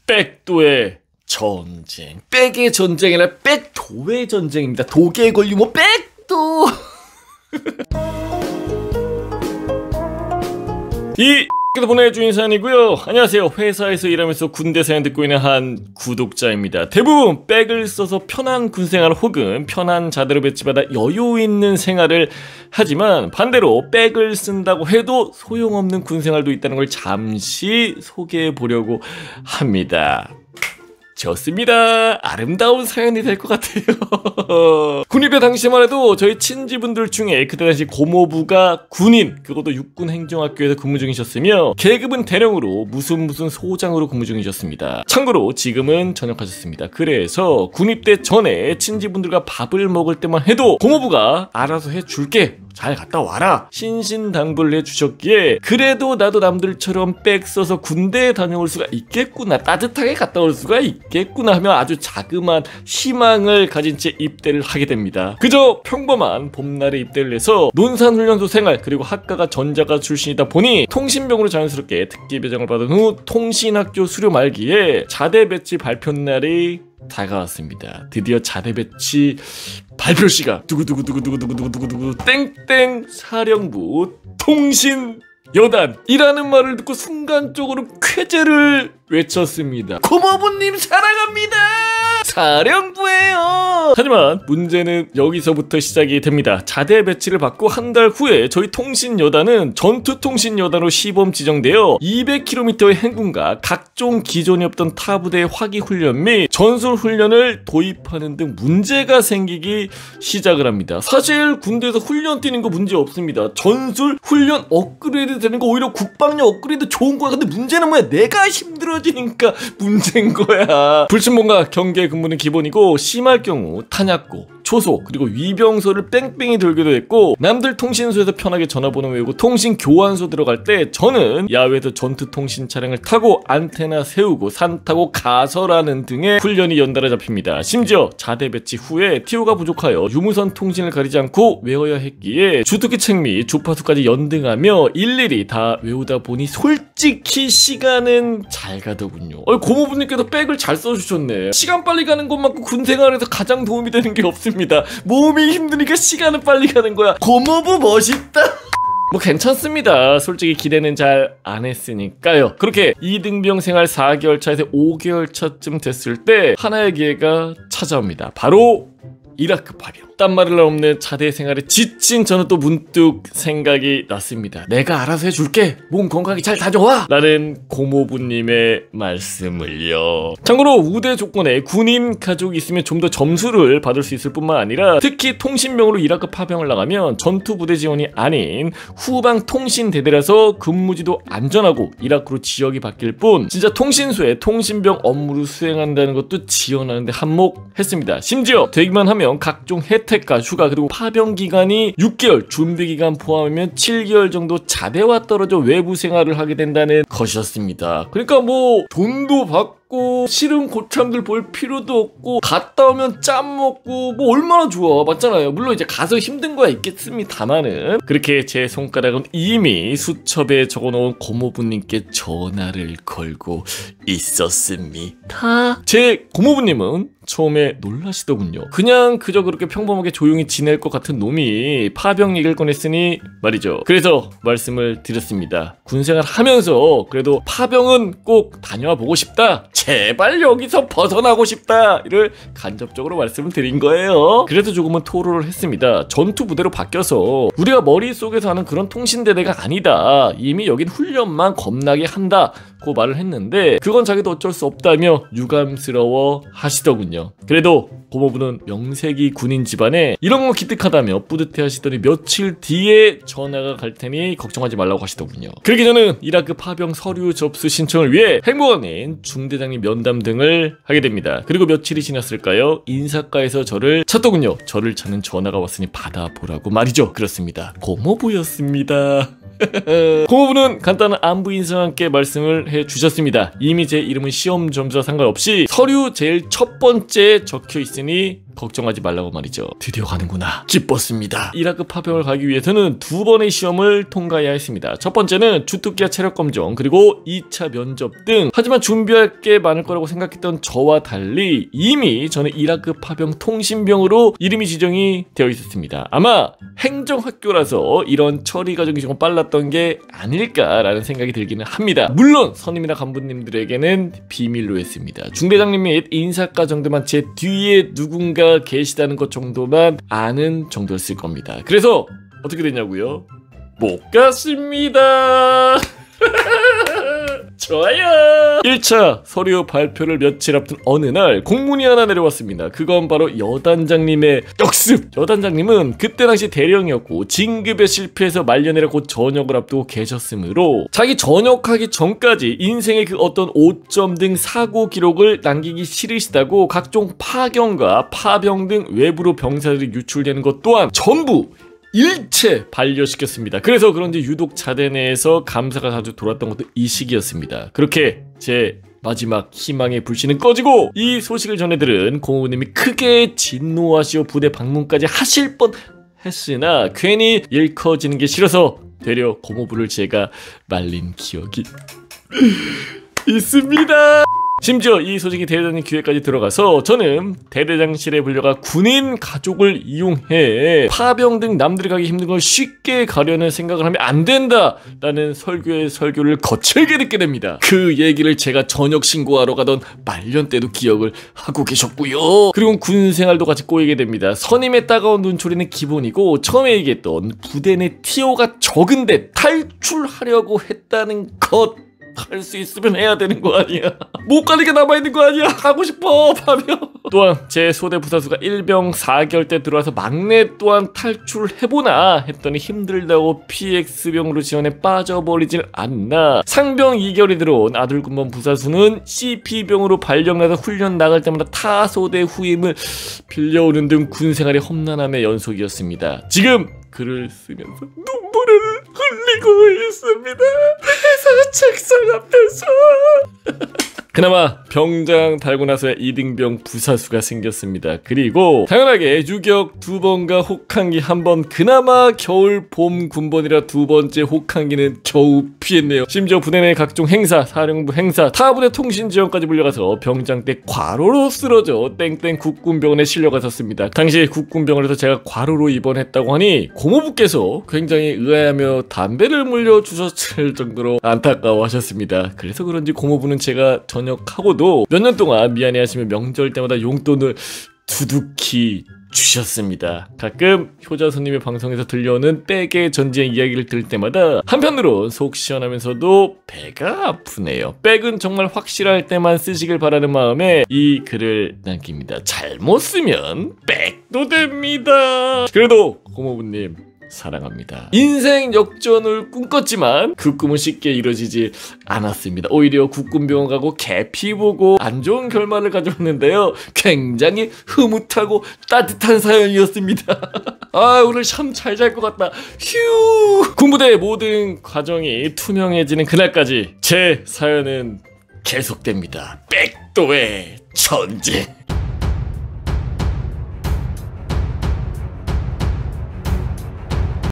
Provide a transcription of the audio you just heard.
백도의 전쟁. 백의 전쟁이 아니라 백도의 전쟁입니다. 독에 걸리면 뭐 백도. 이 보내주신 사연이고요. 안녕하세요. 회사에서 일하면서 군대 사연 듣고 있는 한 구독자입니다. 대부분 백을 써서 편한 군생활 혹은 편한 자대로 배치받아 여유 있는 생활을 하지만 반대로 백을 쓴다고 해도 소용없는 군생활도 있다는 걸 잠시 소개해 보려고 합니다. 좋습니다. 아름다운 사연이 될 것 같아요. 군입대 당시만 해도 저희 친지분들 중에 그때 당시 고모부가 군인, 그것도 육군 행정학교에서 근무 중이셨으며 계급은 대령으로 무슨 소장으로 근무 중이셨습니다. 참고로 지금은 전역하셨습니다. 그래서 군입대 전에 친지분들과 밥을 먹을 때만 해도 고모부가 알아서 해줄게, 잘 갔다 와라, 신신당부를 해주셨기에 그래도 나도 남들처럼 백 써서 군대에 다녀올 수가 있겠구나, 따뜻하게 갔다 올 수가 있겠구나 하며 아주 자그마한 희망을 가진 채 입대를 하게 됩니다. 그저 평범한 봄날에 입대를 해서 논산훈련소 생활, 그리고 학과가 전자가 출신이다 보니 통신병으로 자연스럽게 특기 배정을 받은 후 통신학교 수료 말기에 자대 배치 발표 날이 다가왔습니다. 드디어 자대 배치 발표 시간. 두구두구두구두구두구두구두구 땡땡 사령부 통신 여단이라는 말을 듣고 순간적으로 쾌재를 외쳤습니다. 고모부님 사랑합니다. 사령부예요. 하지만 문제는 여기서부터 시작이 됩니다. 자대 배치를 받고 한 달 후에 저희 통신여단은 전투통신여단으로 시범 지정되어 200km의 행군과 각종 기존이 없던 타부대의 화기훈련 및 전술훈련을 도입하는 등 문제가 생기기 시작을 합니다. 사실 군대에서 훈련 뛰는 거 문제 없습니다. 전술훈련 업그레이드 되는 거 오히려 국방력 업그레이드 좋은 거야. 근데 문제는 뭐야? 내가 힘들어지니까 문제인 거야. 불침봉과 경계 근무는 기본이고 심할 경우 탄약고, 초소, 그리고 위병소를 뺑뺑이 돌기도 했고 남들 통신소에서 편하게 전화번호 외우고 통신 교환소 들어갈 때 저는 야외에서 전투 통신 차량을 타고 안테나 세우고 산 타고 가설하는 등의 훈련이 연달아 잡힙니다. 심지어 자대 배치 후에 TO가 부족하여 유무선 통신을 가리지 않고 외워야 했기에 주특기 책 및 주파수까지 연등하며 일일이 다 외우다 보니 솔직히 시간은 잘 가더군요. 고모부님께서 백을 잘 써주셨네. 시간 빨리 가는 것만큼 군생활에서 가장 도움이 되는 게 없습니다. 몸이 힘드니까 시간은 빨리 가는 거야. 고모부 멋있다. 뭐 괜찮습니다. 솔직히 기대는 잘 안 했으니까요. 그렇게 이등병 생활 4개월 차에서 5개월 차쯤 됐을 때 하나의 기회가 찾아옵니다. 바로 이라크 파병. 딴 말을 없는 자대 생활에 지친 저는 또 문득 생각이 났습니다. 내가 알아서 해줄게. 몸 건강하게 잘 다녀와! 라는 고모부님의 말씀을요. 참고로 우대 조건에 군인 가족이 있으면 좀 더 점수를 받을 수 있을 뿐만 아니라 특히 통신병으로 이라크 파병을 나가면 전투부대 지원이 아닌 후방 통신대대라서 근무지도 안전하고 이라크로 지역이 바뀔 뿐 진짜 통신소에 통신병 업무를 수행한다는 것도 지원하는데 한몫했습니다. 심지어 되기만 하면 각종 혜택과 휴가, 그리고 파병 기간이 6개월, 준비 기간 포함하면 7개월 정도 자대와 떨어져 외부 생활을 하게 된다는 것이었습니다. 그러니까 뭐 돈도 받고 싫은 고참들 볼 필요도 없고 갔다 오면 짬 먹고 뭐 얼마나 좋아, 맞잖아요. 물론 이제 가서 힘든 거야 있겠습니다만은 그렇게 제 손가락은 이미 수첩에 적어놓은 고모부님께 전화를 걸고 있었습니다. 제 고모부님은 처음에 놀라시더군요. 그냥 그저 그렇게 평범하게 조용히 지낼 것 같은 놈이 파병 얘기를 꺼냈으니 말이죠. 그래서 말씀을 드렸습니다. 군생활 하면서 그래도 파병은 꼭 다녀와 보고 싶다. 제발 여기서 벗어나고 싶다. 이를 간접적으로 말씀을 드린 거예요. 그래서 조금은 토로를 했습니다. 전투부대로 바뀌어서 우리가 머릿속에서 하는 그런 통신대대가 아니다. 이미 여긴 훈련만 겁나게 한다. 고 말을 했는데 그건 자기도 어쩔 수 없다며 유감스러워 하시더군요. 그래도 고모부는 명색이 군인 집안에 이런 거 기특하다며 뿌듯해 하시더니 며칠 뒤에 전화가 갈 테니 걱정하지 말라고 하시더군요. 그러기 저는 이라크 파병 서류 접수 신청을 위해 행보관인 중대장님 면담 등을 하게 됩니다. 그리고 며칠이 지났을까요? 인사과에서 저를 찾더군요. 저를 찾는 전화가 왔으니 받아보라고 말이죠. 그렇습니다. 고모부였습니다. 고모부는 간단한 안부 인사와 함께 말씀을 해주셨습니다. 이미 제 이름은 시험 점수와 상관없이 서류 제일 첫 번째에 적혀 있으니 걱정하지 말라고 말이죠. 드디어 가는구나. 기뻤습니다. 이라크 파병을 가기 위해서는 2번의 시험을 통과해야 했습니다. 첫 번째는 주특기와 체력 검정, 그리고 2차 면접 등. 하지만 준비할 게 많을 거라고 생각했던 저와 달리 이미 저는 이라크 파병 통신병으로 이름이 지정이 되어 있었습니다. 아마 행정학교라서 이런 처리 과정이 조금 빨랐던 게 아닐까라는 생각이 들기는 합니다. 물론 선임이나 간부님들에게는 비밀로 했습니다. 중대장님 및 인사과 정도만 제 뒤에 누군가 계시다는 것 정도만 아는 정도였을 겁니다. 그래서 어떻게 됐냐고요? 못 갔습니다. 좋아요. 1차 서류 발표를 며칠 앞둔 어느 날 공문이 하나 내려왔습니다. 그건 바로 여단장님의 역습. 여단장님은 그때 당시 대령이었고 진급에 실패해서 말년이라 곧 전역을 앞두고 계셨으므로 자기 전역하기 전까지 인생의 그 어떤 오점 등 사고 기록을 남기기 싫으시다고 각종 파견과 파병 등 외부로 병사들이 유출되는 것 또한 전부 일체 반려시켰습니다. 그래서 그런지 유독 자대 내에서 감사가 자주 돌았던 것도 이 시기였습니다. 그렇게 제 마지막 희망의 불씨는 꺼지고 이 소식을 전해들은 고모님이 크게 진노하시어 부대 방문까지 하실 뻔 했으나 괜히 일 커지는 게 싫어서 되려 고모부를 제가 말린 기억이 있습니다. 심지어 이 소식이 대대장님 귀에까지 들어가서 저는 대대장실에 불려가 군인 가족을 이용해 파병 등 남들이 가기 힘든 걸 쉽게 가려는 생각을 하면 안 된다라는 설교의 설교를 거칠게 듣게 됩니다. 그 얘기를 제가 전역 신고하러 가던 말년 때도 기억을 하고 계셨고요. 그리고 군 생활도 같이 꼬이게 됩니다. 선임의 따가운 눈초리는 기본이고 처음에 얘기했던 부대 내 티오가 적은데 탈출하려고 했다는 것 할 수 있으면 해야 되는 거 아니야. 못 가는 게 남아있는 거 아니야. 가고 싶어 파병. 또한 제 소대 부사수가 1병 4개월 때 들어와서 막내 또한 탈출해보나 했더니 힘들다고 PX병으로 지원해 빠져버리질 않나. 상병 2개월이 들어온 아들군번 부사수는 CP병으로 발령나서 훈련 나갈 때마다 타 소대 후임을 빌려오는 등 군생활의 험난함의 연속이었습니다. 지금 글을 쓰면서 눈물을 흘리고 있습니다. 회사 책상 앞에서. 그나마 병장 달고 나서야 이등병 부사수가 생겼습니다. 그리고 당연하게 유격 2번과 혹한기 1번, 그나마 겨울 봄 군번이라 2번째 혹한기는 겨우 피했네요. 심지어 부대 내 각종 행사, 사령부 행사, 타부대 통신 지원까지 불려가서 병장 때 과로로 쓰러져 땡땡 국군병원에 실려갔었습니다. 당시 국군병원에서 제가 과로로 입원했다고 하니 고모부께서 굉장히 의아해하며 담배를 물려주셨을 정도로 안타까워하셨습니다. 그래서 그런지 고모부는 제가 전역하고도 몇 년 동안 미안해하시며 명절 때마다 용돈을 두둑히 주셨습니다. 가끔 효자 손님의 방송에서 들려오는 백의 전쟁 이야기를 들을 때마다 한편으론 속 시원하면서도 배가 아프네요. 백은 정말 확실할 때만 쓰시길 바라는 마음에 이 글을 남깁니다. 잘못 쓰면 백도 됩니다. 그래도 고모부님 사랑합니다. 인생 역전을 꿈꿨지만 그 꿈은 쉽게 이루어지지 않았습니다. 오히려 국군병원 가고 개피 보고 안 좋은 결말을 가져왔는데요. 굉장히 흐뭇하고 따뜻한 사연이었습니다. 아, 오늘 참 잘 잘 것 같다. 휴. 군부대의 모든 과정이 투명해지는 그날까지 제 사연은 계속됩니다. 백도의 전쟁.